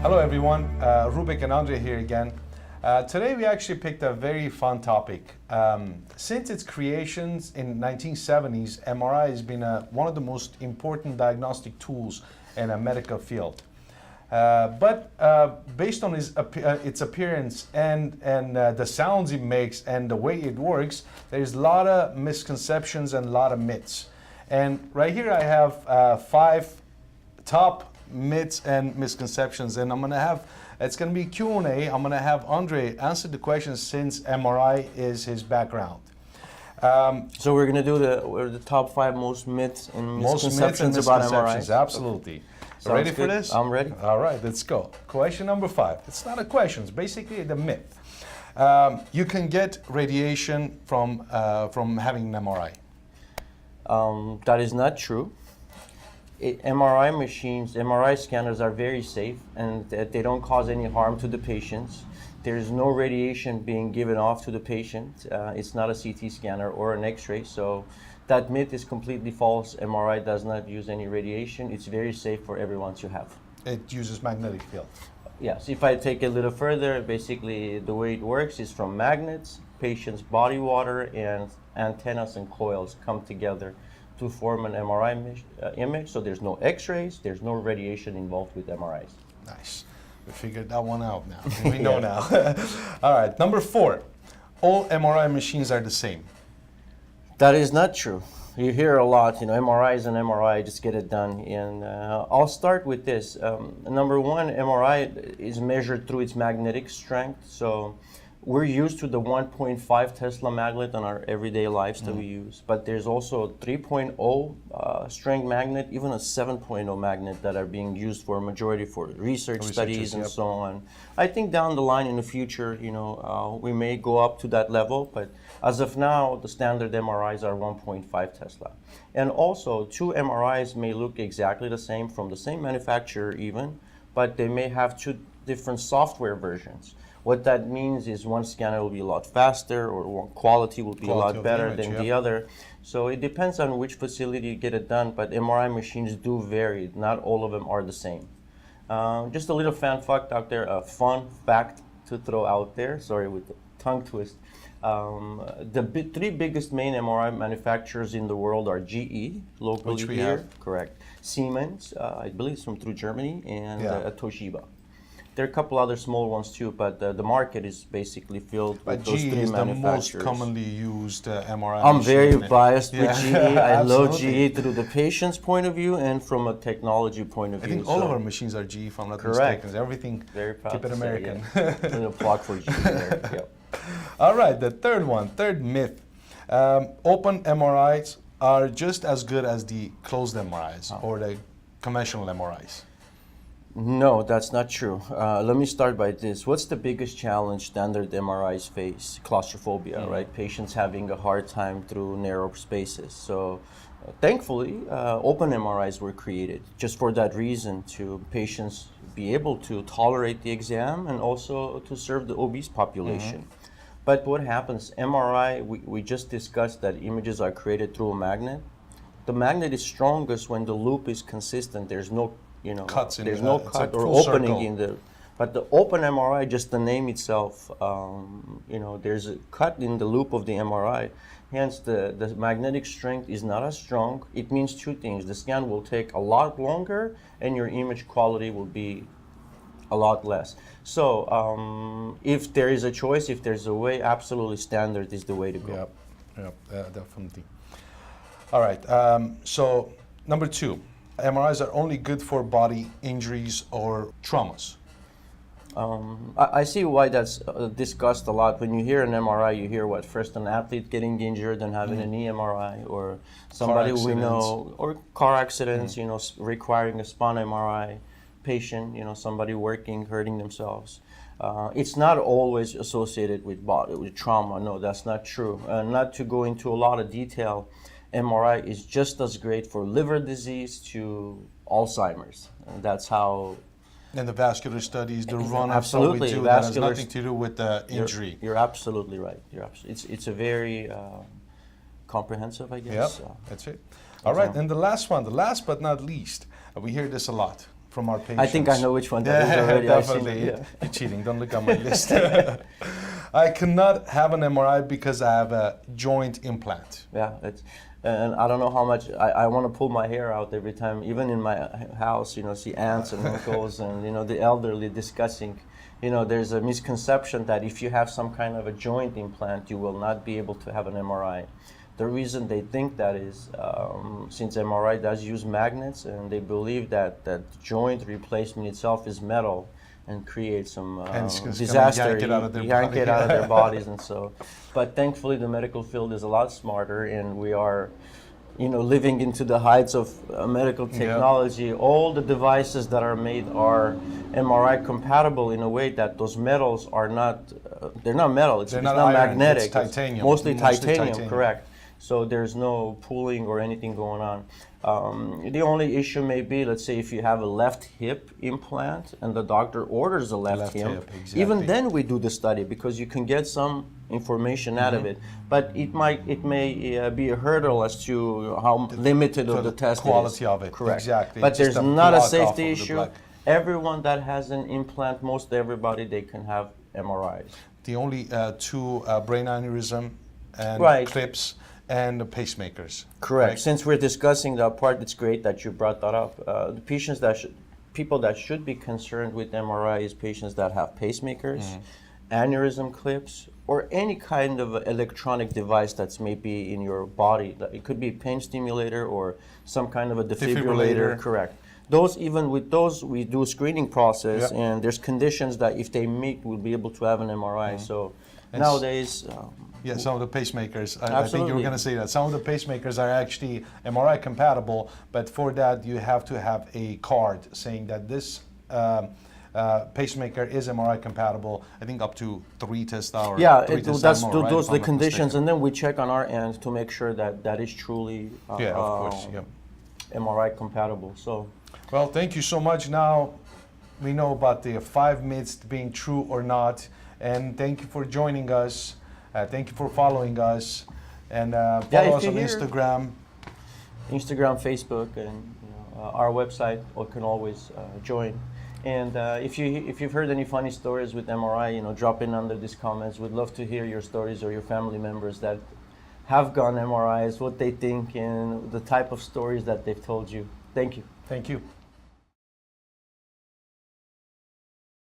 Hello everyone, Rubik and Andre here again. Today we actually picked a very fun topic. Since its creations in 1970s, MRI has been one of the most important diagnostic tools in a medical field. But based on its appearance and the sounds it makes and the way it works, there's a lot of misconceptions and a lot of myths. And right here I have 5 top myths and misconceptions, and it's going to be Q&A. I'm going to have Andre answer the questions since MRI is his background. So we're going to do the top 5 most myths and misconceptions about MRIs. Absolutely. Sounds Ready good. for this? I'm ready. All right, let's go. Question number 5. It's not a question, it's basically the myth. You can get radiation from having an MRI. That is not true. MRI machines, MRI scanners are very safe and they don't cause any harm to the patients. There is no radiation being given off to the patient. It's not a CT scanner or an X-ray, so that myth is completely false. MRI does not use any radiation. It's very safe for everyone to have. It uses magnetic field. Yes, if I take it a little further, basically the way it works is from magnets, patient's body water, and antennas and coils come together to form an MRI image. So there's no X-rays, there's no radiation involved with MRIs. Nice. We figured that one out now. We know now. All right, number 4. All MRI machines are the same. That is not true. You hear a lot, MRI is an MRI, just get it done. And I'll start with this. Number 1, MRI is measured through its magnetic strength. So we're used to the 1.5 Tesla magnet on our everyday lives that we use, but there's also a 3.0 strength magnet, even a 7.0 magnet that are being used for a majority for research studies and so on. I think down the line in the future, we may go up to that level, but as of now, the standard MRIs are 1.5 Tesla. And also, 2 MRIs may look exactly the same from the same manufacturer even, but they may have 2 different software versions. What that means is one scanner will be a lot faster, or one quality will be a lot better than the other. So it depends on which facility you get it done, but MRI machines do vary. Not all of them are the same. Just a little fun fact out there, a fun fact to throw out there, sorry with the tongue twist. The 3 biggest main MRI manufacturers in the world are GE, locally which we here, have. correct. Siemens, I believe it's from through Germany, and Toshiba. There are a couple other small ones too, but the market is basically filled with those 3 manufacturers. GE is the most commonly used MRI I'm machine. very biased with GE. I love Absolutely. GE through the patient's point of view and from a technology point of view. I think all of our machines are GE, if I'm not mistaken. Everything, very proud keep it to American. Say, yeah. A plug for GE there. Yep. All right, the third myth. Open MRIs are just as good as the closed MRIs or the conventional MRIs. No, that's not true. Let me start by this. What's the biggest challenge standard MRIs face? Claustrophobia, right? Patients having a hard time through narrow spaces. So thankfully, open MRIs were created just for that reason, to patients be able to tolerate the exam and also to serve the obese population. But what happens, MRI, we just discussed that images are created through a magnet. The magnet is strongest when the loop is consistent. There's no cuts in there's no cut or opening in the, but the open MRI, just the name itself, there's a cut in the loop of the MRI. Hence, the magnetic strength is not as strong. It means 2 things. The scan will take a lot longer and your image quality will be a lot less. So if there is a choice, if there's a way, absolutely standard is the way to go. Yep, definitely. All right, so number 2. MRIs are only good for body injuries or traumas. I see why that's discussed a lot. When you hear an MRI, you hear what? First an athlete getting injured and having a knee MRI, or somebody we know, or car accidents, requiring a spine MRI, patient, somebody working, hurting themselves. It's not always associated with trauma. No, that's not true. Not to go into a lot of detail, MRI is just as great for liver disease to Alzheimer's. And that's how. And the vascular studies, the run-ups absolutely, that we do, that has nothing to do with the injury. You're absolutely right. It's a very comprehensive, I guess. Yep, that's it. All right, and the last one, the last but not least, we hear this a lot. from our patients. I think I know which one that is already. Definitely. Yeah. You're cheating. Don't look at my list. I cannot have an MRI because I have a joint implant. Yeah, and I don't know how much I want to pull my hair out every time, even in my house, see aunts and uncles and, the elderly discussing. There's a misconception that if you have some kind of a joint implant, you will not be able to have an MRI. The reason they think that is since MRI does use magnets, and they believe that joint replacement itself is metal and create some disaster, yank it out of their bodies, and so. But thankfully, the medical field is a lot smarter, and we are, living into the heights of medical technology. Yeah. All the devices that are made are MRI compatible in a way that those metals are not. They're not metal. It's not iron, magnetic. It's titanium. It's mostly titanium. Correct. So there's no pooling or anything going on. The only issue may be, let's say, if you have a left hip implant and the doctor orders a left hip, exactly. Even then we do the study because you can get some information out of it. But it may be a hurdle as to how limited of the test quality is. of it. Correct. Exactly. But there's not a safety of issue. Everyone that has an implant, most everybody, they can have MRIs. The only two brain aneurysm and clips and the pacemakers. Correct. Right? Since we're discussing that part, it's great that you brought that up. The people that should be concerned with MRI is patients that have pacemakers, aneurysm clips, or any kind of electronic device that's maybe in your body. It could be a pain stimulator or some kind of a defibrillator. Correct. Even with those, we do a screening process, and there's conditions that if they meet, we'll be able to have an MRI. So nowadays. Some of the pacemakers, I think you were going to say that. Some of the pacemakers are actually MRI compatible, but for that you have to have a card saying that this pacemaker is MRI compatible. I think up to 3 tests hour. Yeah, those are the conditions, and then we check on our end to make sure that is truly of course, MRI compatible. So, well, thank you so much. Now we know about the 5 myths being true or not, and thank you for joining us. Thank you for following us, and follow us on Instagram, Facebook, and our website. Or can always join. And if you've heard any funny stories with MRI, drop in under these comments. We'd love to hear your stories or your family members that have gone MRIs, what they think, and the type of stories that they've told you. Thank you. Thank you.